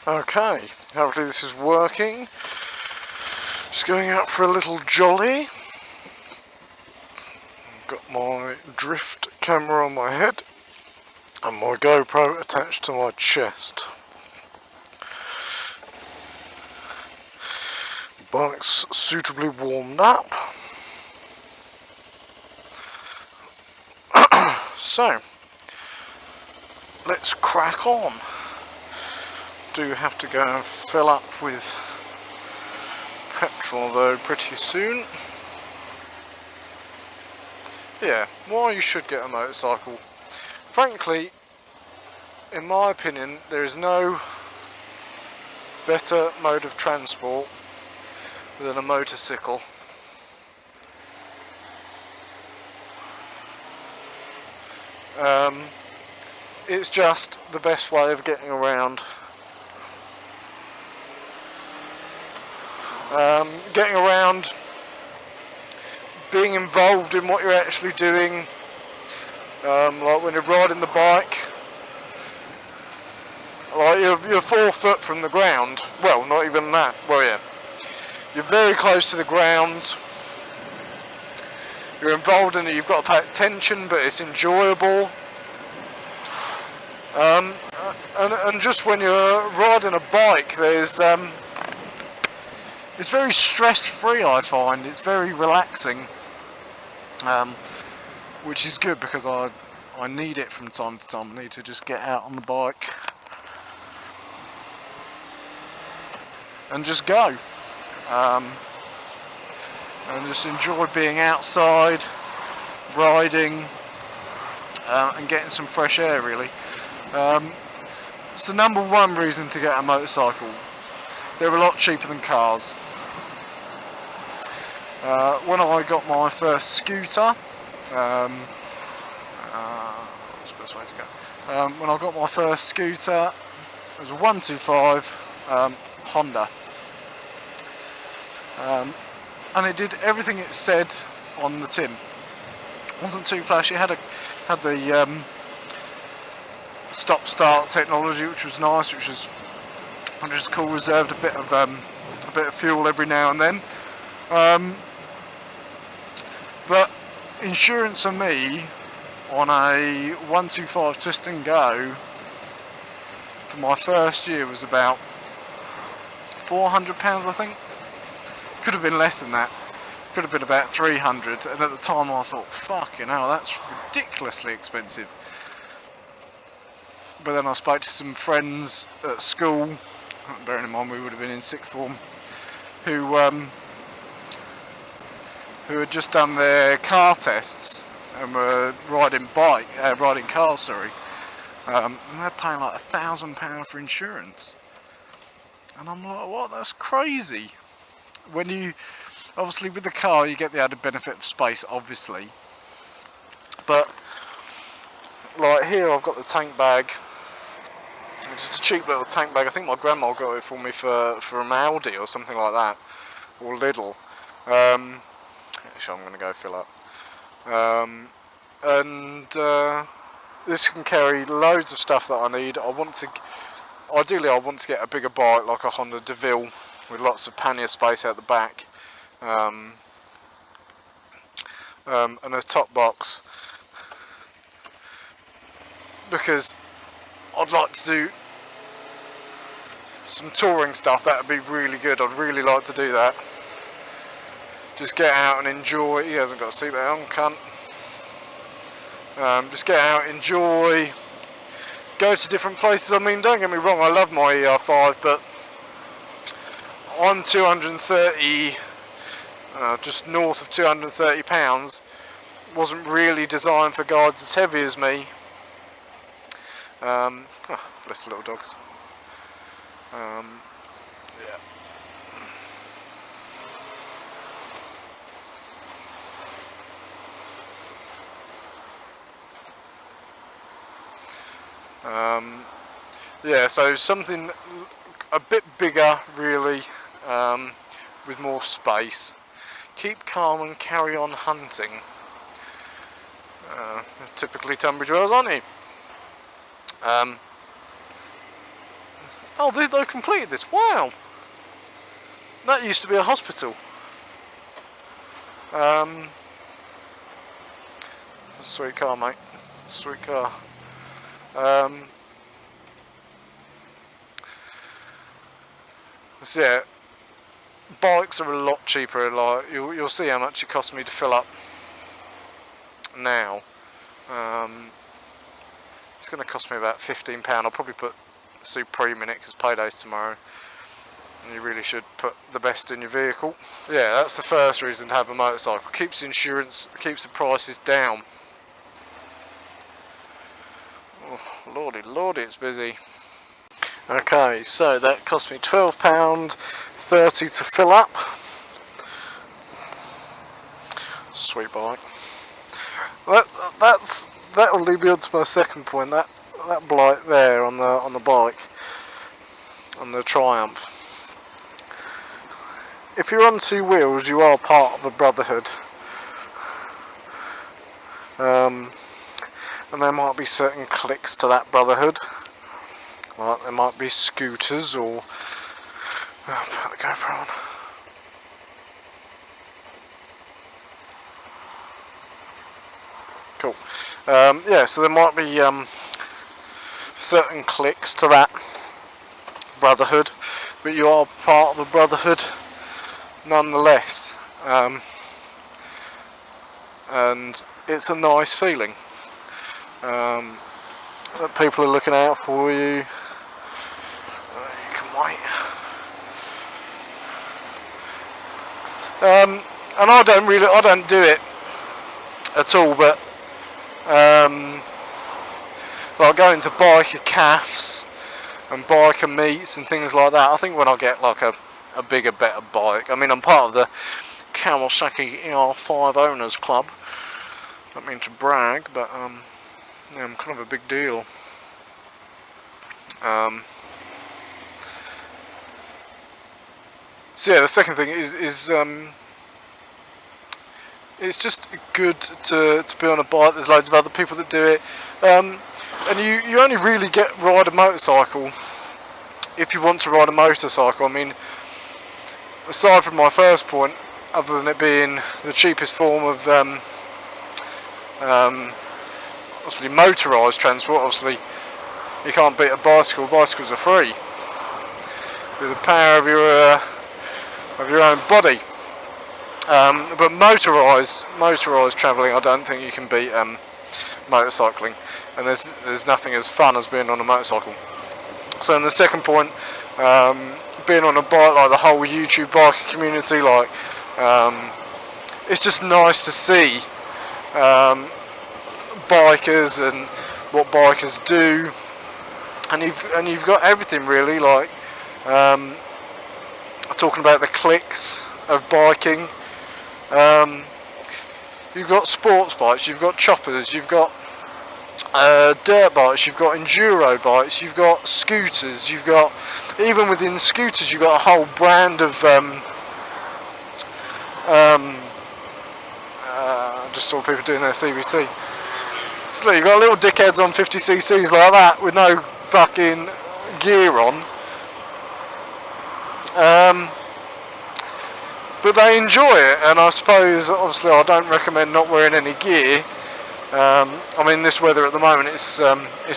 Okay, hopefully this is working. Just going out for a little jolly. Got my drift camera on my head and my GoPro attached to my chest. Bike's suitably warmed up. So, let's crack on. Do have to go and fill up with petrol though pretty soon. Yeah, why you should get a motorcycle. Frankly, in my opinion, there is no better mode of transport than a motorcycle. It's just the best way of getting around. Getting around, being involved in what you're actually doing, like when you're riding the bike, like you're 4 foot from the ground. Well, not even that. Well, yeah, you're very close to the ground. You're involved in it. You've got to pay attention, but it's enjoyable. And just when you're riding a bike, there's it's very stress-free, I find. It's very relaxing, which is good because I need it from time to time. I need to just get out on the bike and just go, and just enjoy being outside, riding, and getting some fresh air, really. It's the number one reason to get a motorcycle. They're a lot cheaper than cars. When I got my first scooter, what's the best way to go? When I got my first scooter, it was a 125 Honda, and it did everything it said on the tin. It wasn't too flashy. It had the stop-start technology, which was nice, which was cool. Reserved a bit of fuel every now and then. But insurance for me on a 125 twist and go for my first year was about £400, I think. Could have been less than that. Could have been about 300. And at the time I thought, fucking hell, that's ridiculously expensive. But then I spoke to some friends at school, bearing in mind we would have been in 6th form, who had just done their car tests and were riding cars, and they're paying like £1,000 for insurance. And I'm like, what? That's crazy. When you, obviously with the car you get the added benefit of space, obviously. But like here I've got the tank bag. It's just a cheap little tank bag. I think my grandma got it for me from Aldi or something like that, or Lidl. Actually, I'm going to go fill up. This can carry loads of stuff that I need. Ideally I want to get a bigger bike, like a Honda DeVille, with lots of pannier space out the back, and a top box, because I'd like to do some touring stuff. That would be really good. I'd really like to do that. Just get out and enjoy. He hasn't got a seatbelt on, cunt. Just get out, enjoy, go to different places. I mean, don't get me wrong, I love my ER5, but I'm 230, just north of 230 pounds. Wasn't really designed for guys as heavy as me. Bless the little dogs. Yeah. Yeah, so something a bit bigger, really, with more space. Keep calm and carry on hunting. Typically Tunbridge Wells, aren't he? Oh, they've completed this. Wow. That used to be a hospital. Sweet car, mate. Sweet car. So yeah, bikes are a lot cheaper. Like you'll see how much it costs me to fill up now. It's going to cost me about £15. I'll probably put Supreme in it because payday's tomorrow. And you really should put the best in your vehicle. Yeah, that's the first reason to have a motorcycle. Keeps the insurance, keeps the prices down. Oh, lordy, it's busy. Okay, so that cost me £12.30 to fill up. Sweet bike. That'll lead me on to my second point. That blight there on the bike, on the Triumph. If you're on two wheels, you are part of the brotherhood. And there might be certain cliques to that brotherhood. Like there might be scooters or... put the GoPro on. Cool. Yeah, so there might be certain cliques to that brotherhood, but you are part of the brotherhood nonetheless. And it's a nice feeling that people are looking out for you. You can wait. And I don't do it at all, but like going to biker cafes and biker meets and things like that. I think when I get like a bigger, better bike. I mean, I'm part of the Kawasaki ER5 Owners Club. Don't mean to brag, but yeah, I'm kind of a big deal. So yeah, the second thing is it's just good to be on a bike. There's loads of other people that do it, and you only really ride a motorcycle if you want to ride a motorcycle. I mean, aside from my first point, other than it being the cheapest form of obviously motorised transport, obviously you can't beat a bicycle. Bicycles are free with the power of your own body. But motorised travelling, I don't think you can beat motorcycling, and there's nothing as fun as being on a motorcycle. So in the second point, being on a bike, like the whole YouTube biker community, like it's just nice to see bikers and what bikers do, and you've got everything really, like talking about the cliques of biking. You've got sports bikes, you've got choppers, you've got dirt bikes, you've got enduro bikes, you've got scooters, you've got, even within scooters, you've got a whole brand of I just saw people doing their CVT. So look, you've got little dickheads on 50cc's like that with no fucking gear on. But they enjoy it, and I suppose, obviously, I don't recommend not wearing any gear. I mean, this weather at the moment, it's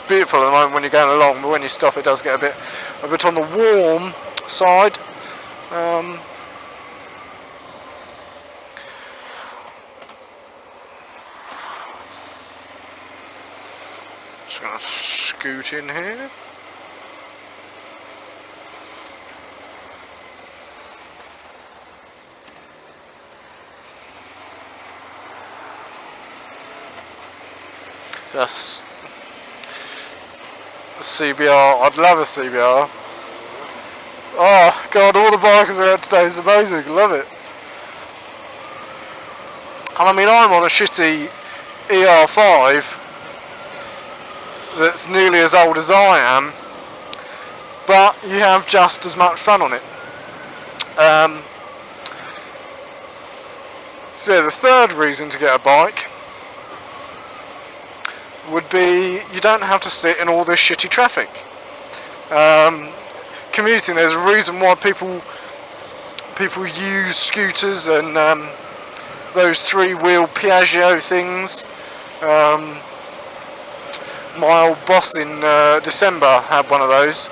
beautiful at the moment when you're going along, but when you stop, it does get a bit on the warm side. Just gonna scoot in here. That's a CBR. I'd love a CBR. Oh god, all the bikers are out today. It's amazing. Love it. And I mean, I'm on a shitty ER5 that's nearly as old as I am, but you have just as much fun on it. So the third reason to get a bike would be you don't have to sit in all this shitty traffic. commuting. There's a reason why people use scooters and those 3-wheel Piaggio things. My old boss in December had one of those,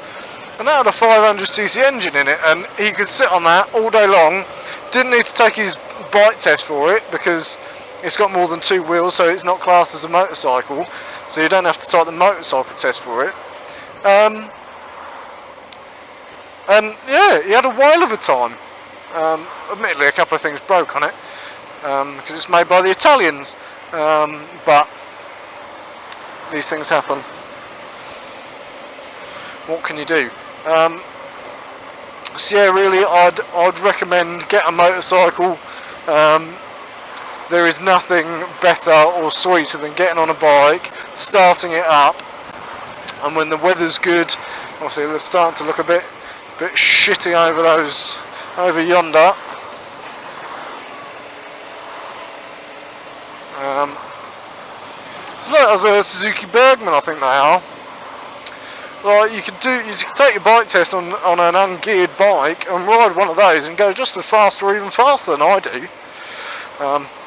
and that had a 500cc engine in it, and he could sit on that all day long. Didn't need to take his bike test for it because it's got more than 2 wheels, so it's not classed as a motorcycle, so you don't have to take the motorcycle test for it. And yeah, he had a whale of a time. Admittedly, a couple of things broke on it because it's made by the Italians, but these things happen. What can you do? So yeah, really, I'd recommend get a motorcycle. There is nothing better or sweeter than getting on a bike, starting it up, and when the weather's good, obviously it's starting to look a bit shitty over yonder. So that was a Suzuki Bergman, I think they are. Like you can take your bike test on an ungeared bike and ride one of those and go just as fast or even faster than I do.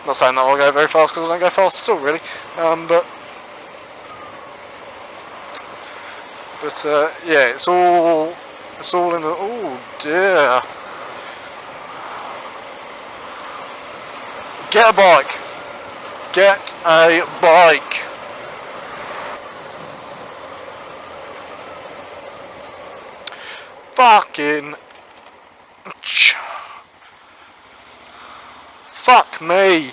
Not saying that I'll go very fast because I don't go fast at all, really. But yeah, it's all in the. Oh dear. Get a bike. Get a bike. Fucking. Fuck me.